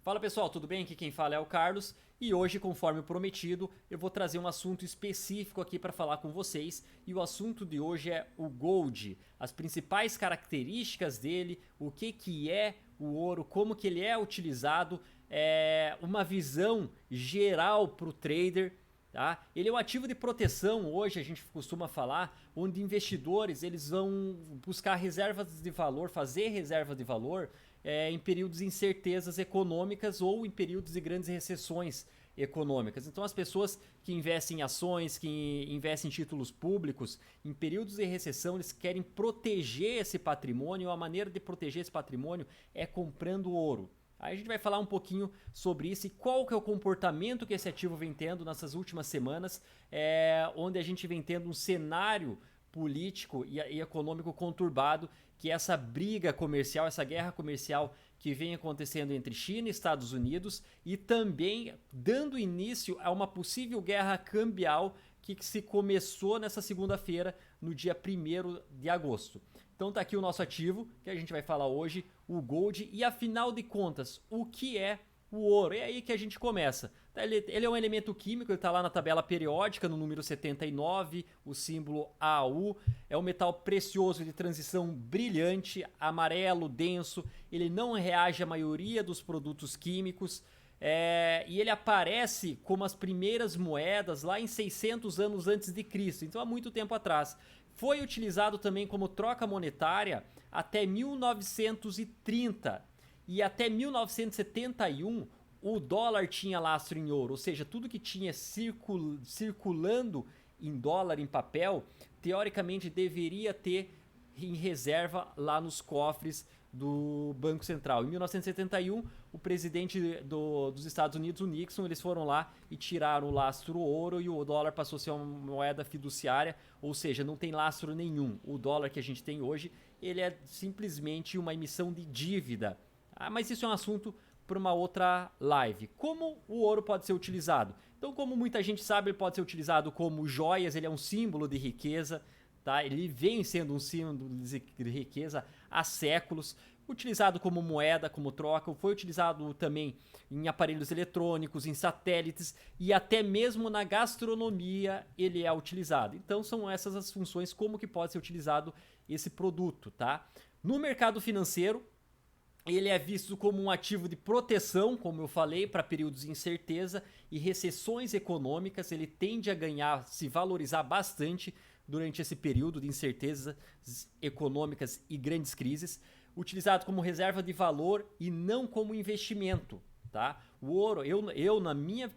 Fala pessoal, tudo bem? Aqui quem fala é o Carlos e hoje, conforme prometido, eu vou trazer um assunto específico aqui para falar com vocês e o assunto de hoje é o Gold, as principais características dele, o que é o ouro, como que ele é utilizado, uma visão geral para o trader. Tá? Ele é um ativo de proteção hoje, a gente costuma falar, onde investidores eles vão buscar reservas de valor, fazer reserva de valor em períodos de incertezas econômicas ou em períodos de grandes recessões econômicas. Então as pessoas que investem em ações, que investem em títulos públicos, em períodos de recessão eles querem proteger esse patrimônio, a maneira de proteger esse patrimônio é comprando ouro. Aí a gente vai falar um pouquinho sobre isso e qual que é o comportamento que esse ativo vem tendo nessas últimas semanas, onde a gente vem tendo um cenário político e econômico conturbado, que é essa briga comercial, essa guerra comercial que vem acontecendo entre China e Estados Unidos e também dando início a uma possível guerra cambial que se começou nessa segunda-feira, no dia 1º de agosto. Então tá aqui o nosso ativo, que a gente vai falar hoje, o Gold, e afinal de contas, o que é o ouro? É aí que a gente começa. Ele é um elemento químico, ele está lá na tabela periódica, no número 79, o símbolo AU. É um metal precioso de transição brilhante, amarelo, denso. Ele não reage à maioria dos produtos químicos. E ele aparece como as primeiras moedas lá em 600 anos antes de Cristo, então há muito tempo atrás. Foi utilizado também como troca monetária até 1930 e até 1971 o dólar tinha lastro em ouro, ou seja, tudo que tinha circulando em dólar em papel, teoricamente deveria ter em reserva lá nos cofres do Banco Central. Em 1971, o presidente dos Estados Unidos, o Nixon, eles foram lá e tiraram o lastro ouro e o dólar passou a ser uma moeda fiduciária, ou seja, não tem lastro nenhum. O dólar que a gente tem hoje, ele é simplesmente uma emissão de dívida. Mas isso é um assunto para uma outra live. Como o ouro pode ser utilizado? Então, como muita gente sabe, ele pode ser utilizado como joias, ele é um símbolo de riqueza. Tá? Ele vem sendo um símbolo de riqueza há séculos, utilizado como moeda, como troca, foi utilizado também em aparelhos eletrônicos, em satélites e até mesmo na gastronomia ele é utilizado. Então são essas as funções como que pode ser utilizado esse produto, tá? No mercado financeiro, ele é visto como um ativo de proteção, como eu falei, para períodos de incerteza e recessões econômicas. Ele tende a ganhar, se valorizar bastante durante esse período de incertezas econômicas e grandes crises. Utilizado como reserva de valor e não como investimento. Tá? O ouro,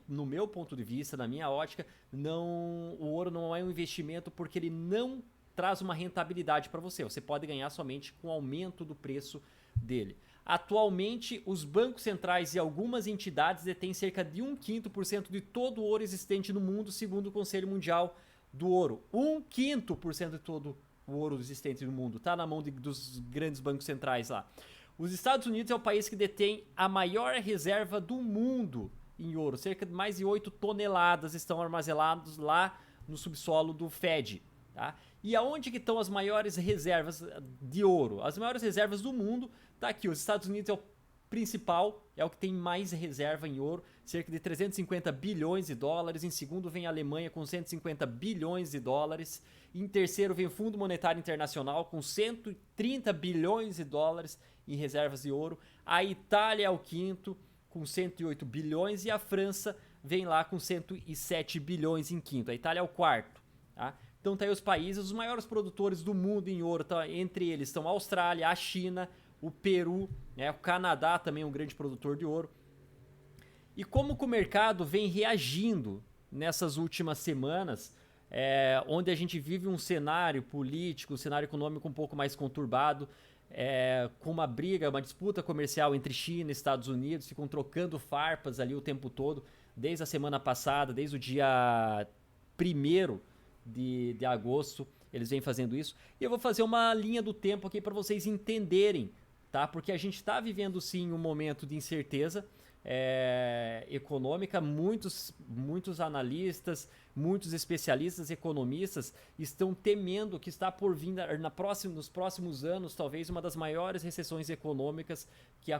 no meu ponto de vista, na minha ótica, o ouro não é um investimento porque ele não traz uma rentabilidade para você. Você pode ganhar somente com o aumento do preço dele. Atualmente, os bancos centrais e algumas entidades detêm cerca de 1/5% de todo o ouro existente no mundo, segundo o Conselho Mundial do Ouro. 1/5% de todo o ouro existente no mundo está na mão dos grandes bancos centrais lá. Os Estados Unidos é o país que detém a maior reserva do mundo em ouro. Cerca de mais de 8 toneladas estão armazenados lá no subsolo do Fed. Tá? E aonde que estão as maiores reservas de ouro? As maiores reservas do mundo tá aqui. Os Estados Unidos é o principal, é o que tem mais reserva em ouro, cerca de 350 bilhões de dólares. Em segundo vem a Alemanha com 150 bilhões de dólares. Em terceiro vem o Fundo Monetário Internacional com 130 bilhões de dólares em reservas de ouro. A Itália é o quinto com 108 bilhões e a França vem lá com 107 bilhões em quinto. A Itália é o quarto. Tá? Então tá aí os países, os maiores produtores do mundo em ouro, tá? Entre eles estão a Austrália, a China, o Peru, o Canadá também é um grande produtor de ouro. E como que o mercado vem reagindo nessas últimas semanas, onde a gente vive um cenário político, um cenário econômico um pouco mais conturbado, com uma briga, uma disputa comercial entre China e Estados Unidos, ficam trocando farpas ali o tempo todo, desde a semana passada, desde o dia 1º de agosto, eles vêm fazendo isso. E eu vou fazer uma linha do tempo aqui para vocês entenderem tá? Porque a gente está vivendo sim um momento de incerteza econômica. Muitos analistas, muitos especialistas, economistas estão temendo que está por vir nos próximos anos talvez uma das maiores recessões econômicas que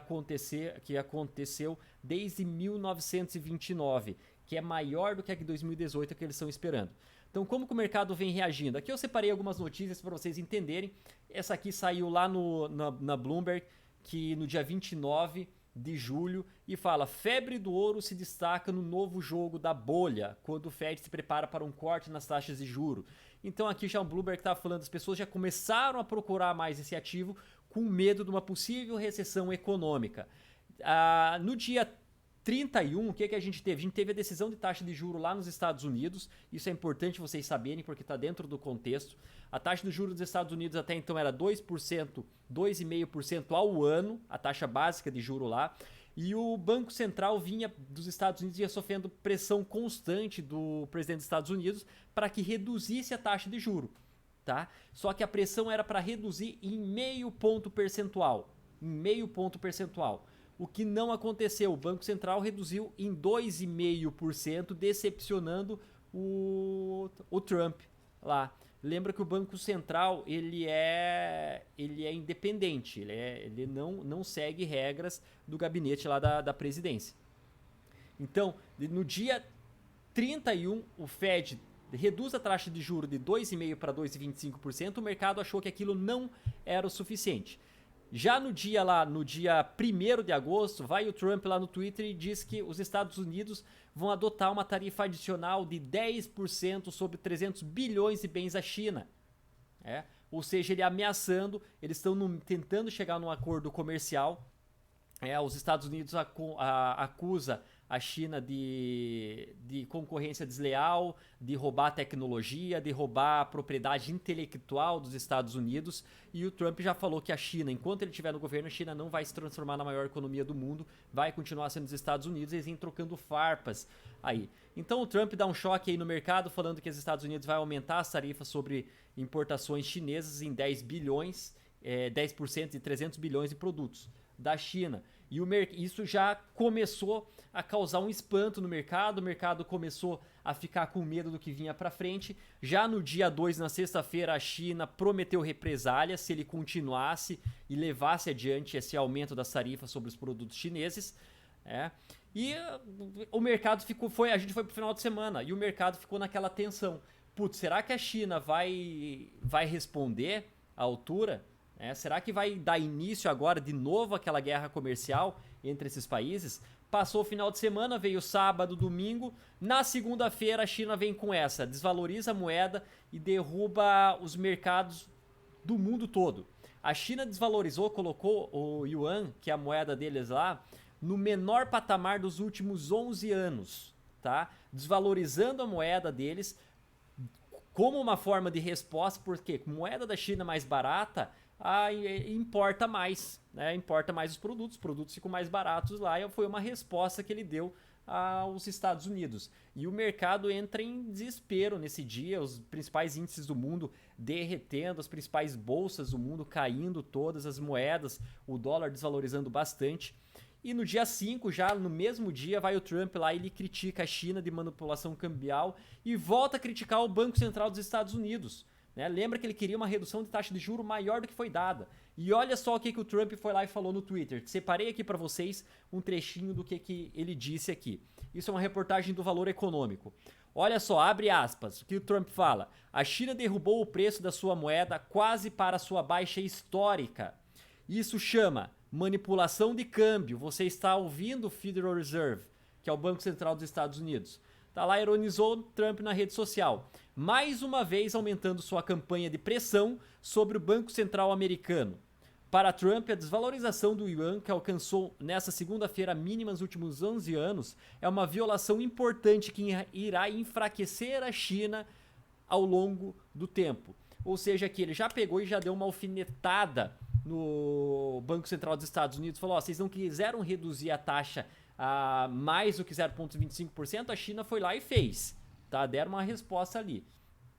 aconteceu desde 1929, que é maior do que a de 2018 que eles estão esperando. Então, como que o mercado vem reagindo? Aqui eu separei algumas notícias para vocês entenderem. Essa aqui saiu lá na Bloomberg, que no dia 29 de julho, e fala: febre do ouro se destaca no novo jogo da bolha, quando o Fed se prepara para um corte nas taxas de juros. Então aqui já o Bloomberg estava falando, as pessoas já começaram a procurar mais esse ativo com medo de uma possível recessão econômica. No dia 31, o que a gente teve? A gente teve a decisão de taxa de juros lá nos Estados Unidos. Isso é importante vocês saberem, porque está dentro do contexto. A taxa de juros dos Estados Unidos até então era 2%, 2,5% ao ano, a taxa básica de juro lá. E o Banco Central dos Estados Unidos vinha sofrendo pressão constante do presidente dos Estados Unidos para que reduzisse a taxa de juro, tá? Só que a pressão era para reduzir em meio ponto percentual. O que não aconteceu, o Banco Central reduziu em 2,5%, decepcionando o Trump lá. Lembra que o Banco Central ele é independente, ele não segue regras do gabinete lá da presidência. Então, no dia 31, o Fed reduz a taxa de juros de 2,5% para 2,25%, o mercado achou que aquilo não era o suficiente. Já no dia 1º de agosto, vai o Trump lá no Twitter e diz que os Estados Unidos vão adotar uma tarifa adicional de 10% sobre 300 bilhões de bens à China. Ou seja, ele ameaçando, eles estão tentando chegar num acordo comercial. Os Estados Unidos acusa a China de concorrência desleal, de roubar tecnologia, de roubar a propriedade intelectual dos Estados Unidos. E o Trump já falou que a China, enquanto ele estiver no governo, a China não vai se transformar na maior economia do mundo, vai continuar sendo os Estados Unidos, eles vêm trocando farpas aí. Então o Trump dá um choque aí no mercado, falando que os Estados Unidos vai aumentar as tarifas sobre importações chinesas em 10 bilhões, 10% de 300 bilhões de produtos da China. E isso já começou a causar um espanto no mercado, o mercado começou a ficar com medo do que vinha para frente. Já no dia 2, na sexta-feira, a China prometeu represálias se ele continuasse e levasse adiante esse aumento das tarifas sobre os produtos chineses. E o mercado a gente foi pro final de semana e o mercado ficou naquela tensão. Putz, será que a China vai responder à altura? Será que vai dar início agora de novo àquela guerra comercial entre esses países? Passou o final de semana, veio sábado, domingo. Na segunda-feira a China vem com essa, desvaloriza a moeda e derruba os mercados do mundo todo. A China desvalorizou, colocou o yuan, que é a moeda deles lá, no menor patamar dos últimos 11 anos, tá? Desvalorizando a moeda deles como uma forma de resposta, porque moeda da China mais barata, importa mais, importa mais os produtos ficam mais baratos lá, e foi uma resposta que ele deu aos Estados Unidos. E o mercado entra em desespero nesse dia, os principais índices do mundo derretendo, as principais bolsas do mundo caindo, todas as moedas, o dólar desvalorizando bastante. E no dia 5, já no mesmo dia, vai o Trump lá e ele critica a China de manipulação cambial e volta a criticar o Banco Central dos Estados Unidos. Lembra que ele queria uma redução de taxa de juros maior do que foi dada. E olha só o que o Trump foi lá e falou no Twitter. Separei aqui para vocês um trechinho do que ele disse aqui. Isso é uma reportagem do Valor Econômico. Olha só, abre aspas, o que o Trump fala. A China derrubou o preço da sua moeda quase para sua baixa histórica. Isso chama manipulação de câmbio. Você está ouvindo o Federal Reserve, que é o Banco Central dos Estados Unidos. Tá lá, ironizou Trump na rede social. Mais uma vez aumentando sua campanha de pressão sobre o Banco Central americano. Para Trump, a desvalorização do yuan, que alcançou nessa segunda-feira a mínima nos últimos 11 anos, é uma violação importante que irá enfraquecer a China ao longo do tempo. Ou seja, que ele já pegou e já deu uma alfinetada no Banco Central dos Estados Unidos, falou, vocês não quiseram reduzir a taxa a mais do que 0,25%, a China foi lá e fez, tá? Deram uma resposta ali.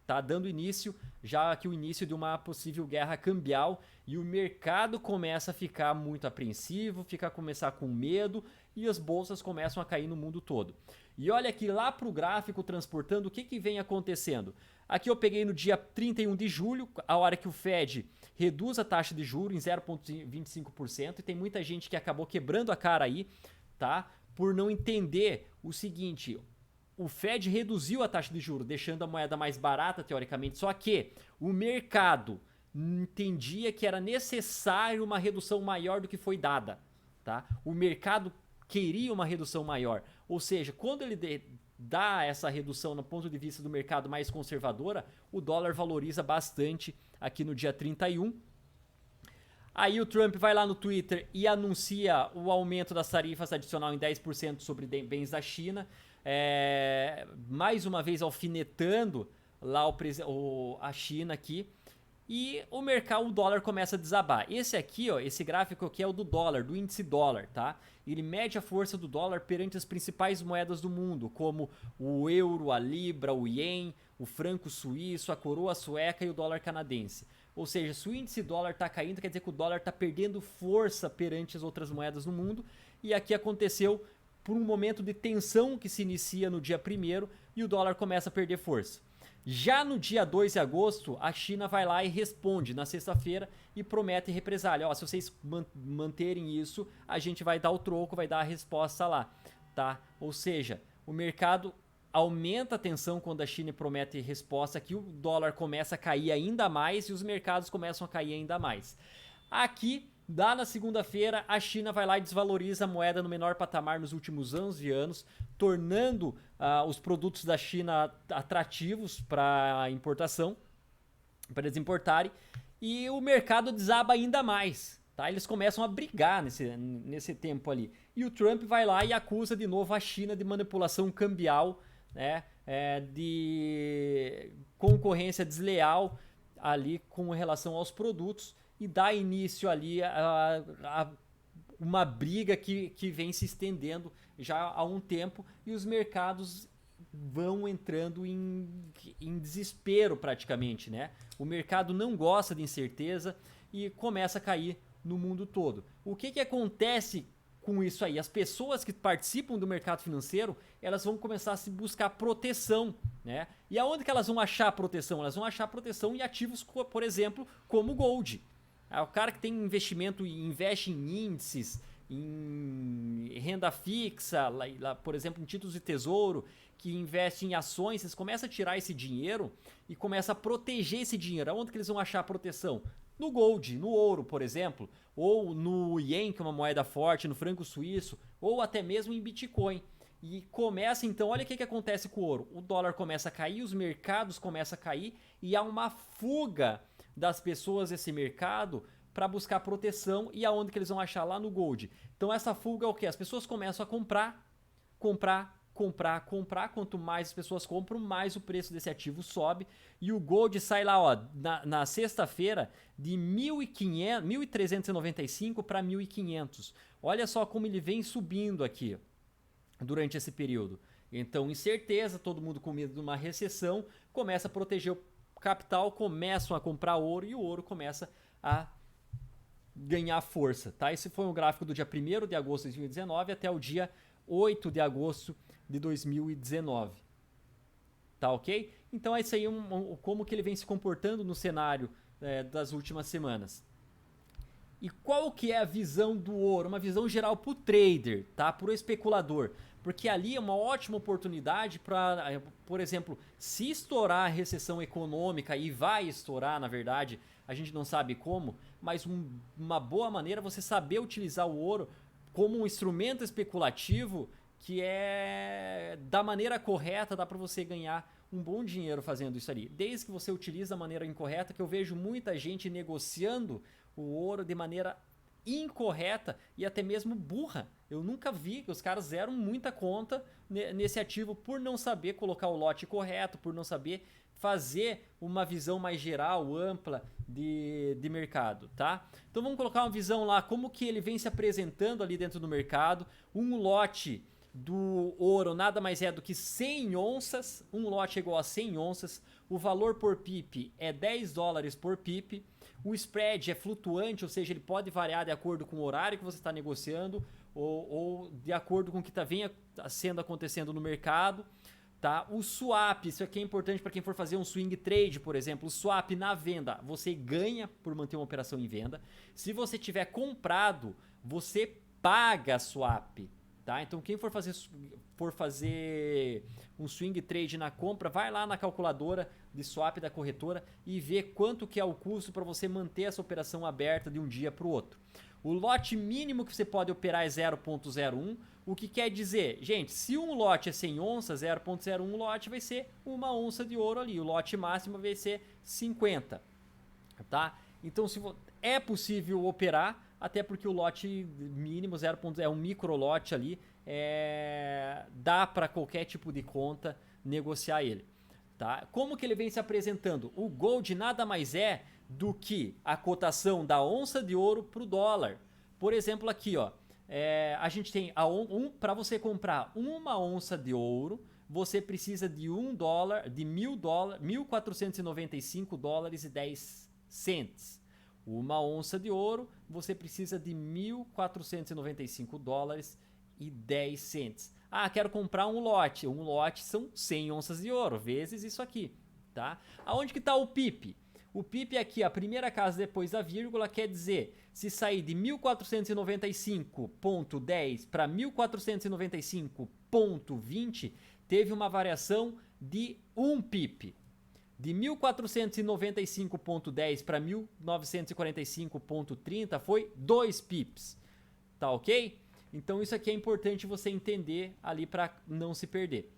tá dando início, já aqui o início de uma possível guerra cambial, e o mercado começa a ficar muito apreensivo, começar com medo, e as bolsas começam a cair no mundo todo. E olha aqui lá para o gráfico transportando, o que vem acontecendo? Aqui eu peguei no dia 31 de julho, a hora que o Fed reduz a taxa de juros em 0,25%, e tem muita gente que acabou quebrando a cara aí, tá? Por não entender o seguinte: o Fed reduziu a taxa de juros, deixando a moeda mais barata, teoricamente, só que o mercado entendia que era necessário uma redução maior do que foi dada, tá? O mercado queria uma redução maior, ou seja, quando ele dá essa redução no ponto de vista do mercado mais conservadora, o dólar valoriza bastante aqui no dia 31. Aí o Trump vai lá no Twitter e anuncia o aumento das tarifas adicional em 10% sobre bens da China, mais uma vez alfinetando lá a China aqui, e o mercado, o dólar começa a desabar. Esse aqui, ó, esse gráfico aqui é o do dólar, do índice dólar, tá? Ele mede a força do dólar perante as principais moedas do mundo, como o euro, a libra, o ien, o franco suíço, a coroa sueca e o dólar canadense. Ou seja, se o índice dólar está caindo, quer dizer que o dólar está perdendo força perante as outras moedas no mundo. E aqui aconteceu por um momento de tensão que se inicia no dia 1º e o dólar começa a perder força. Já no dia 2 de agosto, a China vai lá e responde na sexta-feira e promete represália. Ó, se vocês manterem isso, a gente vai dar o troco, vai dar a resposta lá, tá? Ou seja, o mercado aumenta a tensão quando a China promete resposta, que o dólar começa a cair ainda mais e os mercados começam a cair ainda mais. Aqui, lá na segunda-feira, a China vai lá e desvaloriza a moeda no menor patamar nos últimos 11 anos, tornando os produtos da China atrativos para importação, para eles importarem, e o mercado desaba ainda mais. Tá? Eles começam a brigar nesse tempo ali. E o Trump vai lá e acusa de novo a China de manipulação cambial, né, de concorrência desleal ali com relação aos produtos, e dá início ali a uma briga que vem se estendendo já há um tempo, e os mercados vão entrando em desespero praticamente, né? O mercado não gosta de incerteza e começa a cair no mundo todo. O que acontece com isso aí? As pessoas que participam do mercado financeiro, elas vão começar a se buscar proteção, né? E aonde que elas vão achar proteção? Elas vão achar proteção em ativos, por exemplo, como o Gold. O cara que tem investimento e investe em índices, em renda fixa, por exemplo, em títulos de tesouro, que investe em ações, eles começam a tirar esse dinheiro e começam a proteger esse dinheiro. Aonde que eles vão achar proteção? No Gold, no ouro, por exemplo, ou no ien, que é uma moeda forte, no franco suíço, ou até mesmo em Bitcoin. E começa então, olha o que acontece com o ouro. O dólar começa a cair, os mercados começam a cair e há uma fuga das pessoas desse mercado para buscar proteção. E aonde que eles vão achar? Lá no Gold. Então essa fuga é o que? As pessoas começam a comprar. Quanto mais as pessoas compram, mais o preço desse ativo sobe. E o Gold sai lá, ó, na sexta-feira de 1.395 para 1.500. Olha só como ele vem subindo aqui durante esse período. Então, incerteza, todo mundo com medo de uma recessão, começa a proteger o capital, começam a comprar ouro e o ouro começa a ganhar força, tá? Esse foi um gráfico do dia 1º de agosto de 2019 até o dia 8 de agosto de 2019. Tá ok? Então é isso aí, como que ele vem se comportando no cenário das últimas semanas. E qual que é a visão do ouro? Uma visão geral para o trader, tá? Para o especulador. Porque ali é uma ótima oportunidade para, por exemplo, se estourar a recessão econômica, e vai estourar, na verdade, a gente não sabe como, mas uma boa maneira é você saber utilizar o ouro como um instrumento especulativo, que é da maneira correta, dá para você ganhar um bom dinheiro fazendo isso ali. Desde que você utilize da maneira incorreta, que eu vejo muita gente negociando o ouro de maneira incorreta e até mesmo burra. Eu nunca vi que os caras zeram muita conta nesse ativo por não saber colocar o lote correto, por não saber fazer uma visão mais geral, ampla de mercado, tá? Então vamos colocar uma visão lá, como que ele vem se apresentando ali dentro do mercado. Um lote do ouro nada mais é do que 100 onças, um lote é igual a 100 onças, o valor por pip é 10 dólares por pip, o spread é flutuante, ou seja, ele pode variar de acordo com o horário que você está negociando ou de acordo com o que venha acontecendo no mercado. Tá? O swap, isso aqui é importante para quem for fazer um swing trade, por exemplo. O swap na venda, você ganha por manter uma operação em venda. Se você tiver comprado, você paga swap. Tá? Então quem for fazer um swing trade na compra, vai lá na calculadora de swap da corretora e vê quanto que é o custo para você manter essa operação aberta de um dia para o outro. O lote mínimo que você pode operar é 0.01, o que quer dizer, gente, se um lote é 100 onças, 0.01 lote vai ser 1 onça de ouro ali, o lote máximo vai ser 50, tá? Então é possível operar, até porque o lote mínimo 0.0 é um micro lote ali, dá para qualquer tipo de conta negociar ele. Tá? Como que ele vem se apresentando? O gold nada mais é do que a cotação da onça de ouro para o dólar. Por exemplo, aqui, ó, a gente tem para você comprar 1 onça de ouro, você precisa de de 1.495 dólares e 10 cents. 1 onça de ouro, você precisa de 1.495 dólares e 10 cents. Ah, quero comprar um lote. Um lote são 100 onças de ouro, vezes isso aqui, tá? Aonde que está o PIP? O PIP é aqui, a primeira casa depois da vírgula, quer dizer, se sair de 1495.10 para 1495.20, teve uma variação de 1 PIP. De 1495.10 para 1945.30 foi 2 pips, tá ok? Então isso aqui é importante você entender ali para não se perder.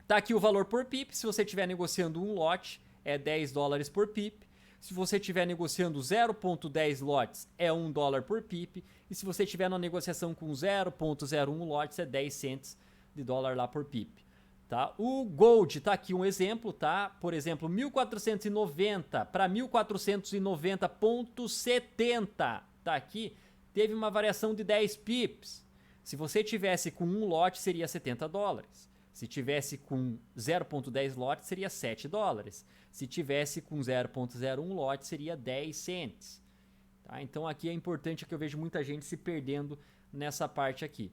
Tá aqui o valor por pip, se você estiver negociando um lote é 10 dólares por pip, se você estiver negociando 0.10 lotes é 1 dólar por pip, e se você estiver na negociação com 0.01 lotes é 10 cents de dólar lá por pip. Tá? O gold tá aqui um exemplo, tá? Por exemplo, 1490 para 1490.70, tá aqui, teve uma variação de 10 pips. Se você tivesse com um lote seria 70 dólares. Se tivesse com 0.10 lote seria 7 dólares. Se tivesse com 0.01 lote seria 10 cents. Tá? Então aqui é importante que eu vejo muita gente se perdendo nessa parte aqui.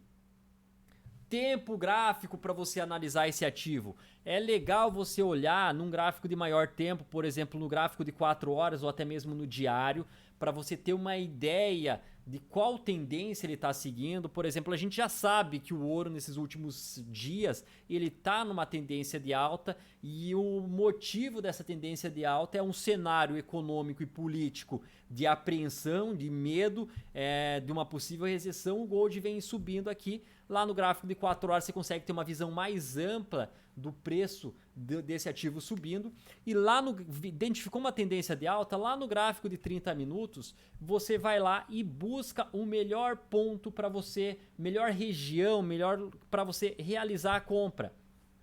Tempo gráfico para você analisar esse ativo. É legal você olhar num gráfico de maior tempo, por exemplo, no gráfico de 4 horas ou até mesmo no diário, para você ter uma ideia de qual tendência ele está seguindo. Por exemplo, a gente já sabe que o ouro nesses últimos dias ele está numa tendência de alta, e o motivo dessa tendência de alta é um cenário econômico e político de apreensão, de medo de uma possível recessão. O gold vem subindo aqui. Lá no gráfico de 4 horas você consegue ter uma visão mais ampla do preço desse ativo subindo. E lá identificou uma tendência de alta, lá no gráfico de 30 minutos, você vai lá e busca o melhor ponto para você, melhor região, melhor para você realizar a compra,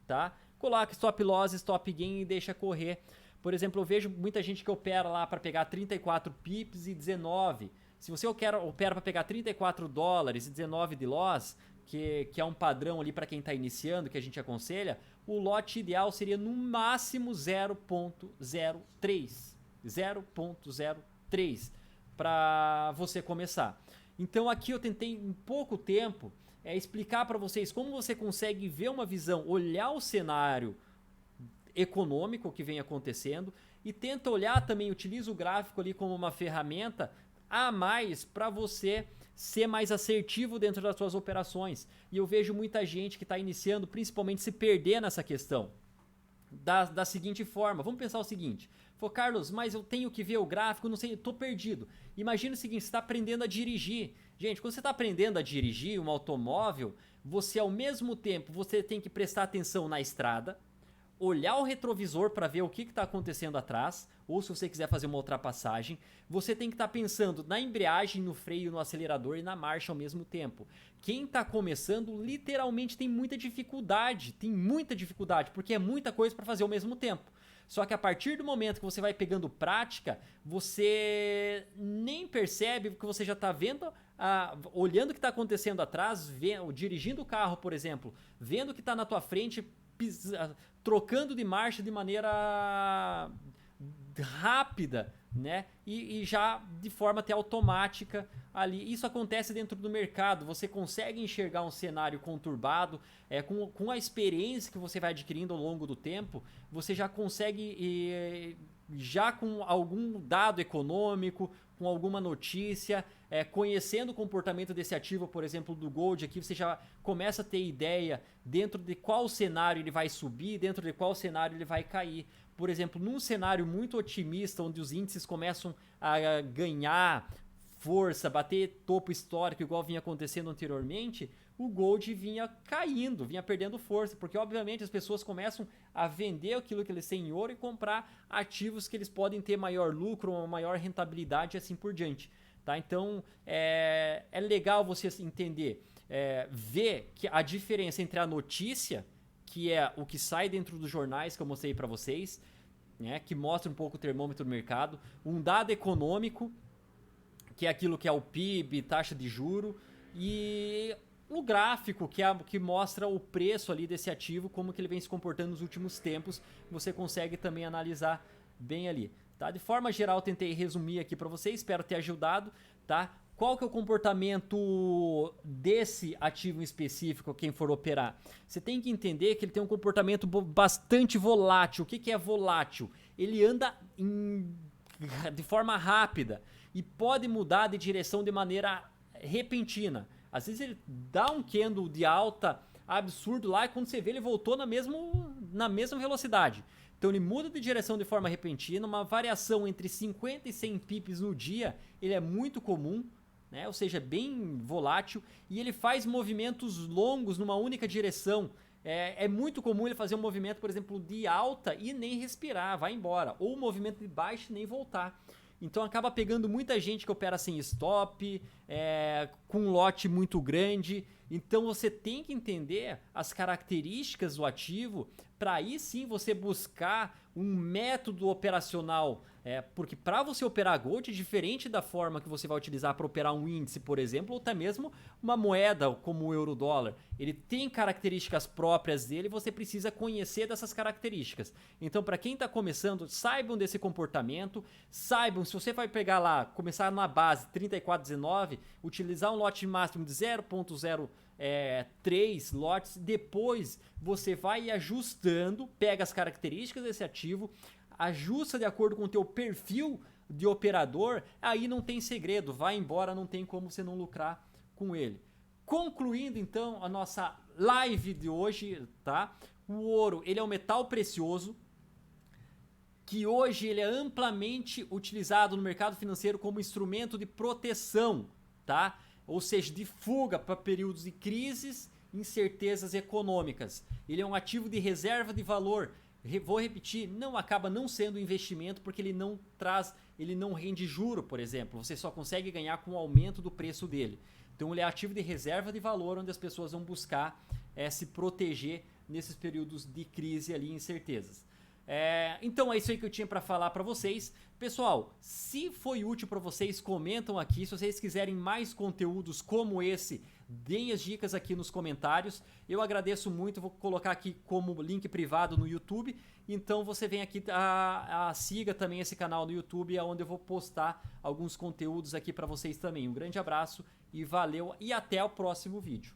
tá? Coloca stop loss, stop gain e deixa correr. Por exemplo, eu vejo muita gente que opera lá para pegar 34 pips e 19. Se você opera para pegar 34 dólares e 19 de loss, que é um padrão ali para quem está iniciando, que a gente aconselha, o lote ideal seria no máximo 0.03. 0.03 para você começar. Então aqui eu tentei em pouco tempo explicar para vocês como você consegue ver uma visão, olhar o cenário econômico que vem acontecendo e tenta olhar também, utiliza o gráfico ali como uma ferramenta a mais para você ser mais assertivo dentro das suas operações. E eu vejo muita gente que está iniciando, principalmente, se perder nessa questão. Da seguinte forma, vamos pensar o seguinte: Carlos, mas eu tenho que ver o gráfico, não sei, eu tô perdido. Imagina o seguinte, você está aprendendo a dirigir. Gente, quando você está aprendendo a dirigir um automóvel, você ao mesmo tempo, você tem que prestar atenção na estrada, olhar o retrovisor para ver o que está acontecendo atrás, ou se você quiser fazer uma ultrapassagem, você tem que estar pensando na embreagem, no freio, no acelerador e na marcha ao mesmo tempo. Quem está começando literalmente tem muita dificuldade, porque é muita coisa para fazer ao mesmo tempo. Só que a partir do momento que você vai pegando prática, você nem percebe, porque você já está vendo, olhando o que está acontecendo atrás, dirigindo o carro, por exemplo, vendo o que está na tua frente, trocando de marcha de maneira rápida, né? E já de forma até automática ali. Isso acontece dentro do mercado. Você consegue enxergar um cenário conturbado, com a experiência que você vai adquirindo ao longo do tempo, você já consegue, já com algum dado econômico, com alguma notícia, conhecendo o comportamento desse ativo, por exemplo, do Gold aqui, você já começa a ter ideia dentro de qual cenário ele vai subir, dentro de qual cenário ele vai cair. Por exemplo, num cenário muito otimista, onde os índices começam a ganhar força, bater topo histórico, igual vinha acontecendo anteriormente, o Gold vinha caindo, vinha perdendo força, porque obviamente as pessoas começam a vender aquilo que eles têm em ouro e comprar ativos que eles podem ter maior lucro, uma maior rentabilidade e assim por diante. Tá? Então é legal você entender, ver que a diferença entre a notícia, que é o que sai dentro dos jornais que eu mostrei para vocês, né, que mostra um pouco o termômetro do mercado, um dado econômico, que é aquilo que é o PIB, taxa de juro, e o gráfico, que mostra o preço ali desse ativo, como que ele vem se comportando nos últimos tempos, você consegue também analisar bem ali. Tá? De forma geral, tentei resumir aqui para vocês, espero ter ajudado, tá? Qual que é o comportamento desse ativo em específico, quem for operar? Você tem que entender que ele tem um comportamento bastante volátil. O que é volátil? Ele anda de forma rápida e pode mudar de direção de maneira repentina. Às vezes ele dá um candle de alta absurdo lá e quando você vê ele voltou na mesma velocidade. Então ele muda de direção de forma repentina, uma variação entre 50 e 100 pips no dia, ele é muito comum, né? Ou seja, bem volátil, e ele faz movimentos longos numa única direção. É muito comum ele fazer um movimento, por exemplo, de alta e nem respirar, vai embora, ou um movimento de baixa e nem voltar. Então acaba pegando muita gente que opera sem stop, com um lote muito grande. Então você tem que entender as características do ativo para aí sim você buscar um método operacional. Porque para você operar Gold é diferente da forma que você vai utilizar para operar um índice, por exemplo, ou até mesmo uma moeda como o euro-dólar. Ele tem características próprias dele e você precisa conhecer dessas características. Então, para quem está começando, saibam desse comportamento, saibam, se você vai pegar lá, começar na base 34,19, utilizar um lote máximo de 0,03 lotes, depois você vai ajustando, pega as características desse ativo, ajusta de acordo com o teu perfil de operador, aí não tem segredo, vai embora, não tem como você não lucrar com ele. Concluindo então a nossa live de hoje, tá? O ouro, ele é um metal precioso, que hoje ele é amplamente utilizado no mercado financeiro como instrumento de proteção, tá? Ou seja, de fuga para períodos de crises, incertezas econômicas. Ele é um ativo de reserva de valor. Vou repetir, acaba não sendo investimento porque ele não rende juro, por exemplo. Você só consegue ganhar com o aumento do preço dele. Então ele é ativo de reserva de valor, onde as pessoas vão buscar se proteger nesses períodos de crise ali, incertezas. Então é isso aí que eu tinha para falar para vocês. Pessoal, se foi útil para vocês, comentam aqui. Se vocês quiserem mais conteúdos como esse, deem as dicas aqui nos comentários. Eu agradeço muito, vou colocar aqui como link privado no YouTube. Então você vem aqui, siga também esse canal no YouTube, onde eu vou postar alguns conteúdos aqui para vocês também. Um grande abraço e valeu e até o próximo vídeo.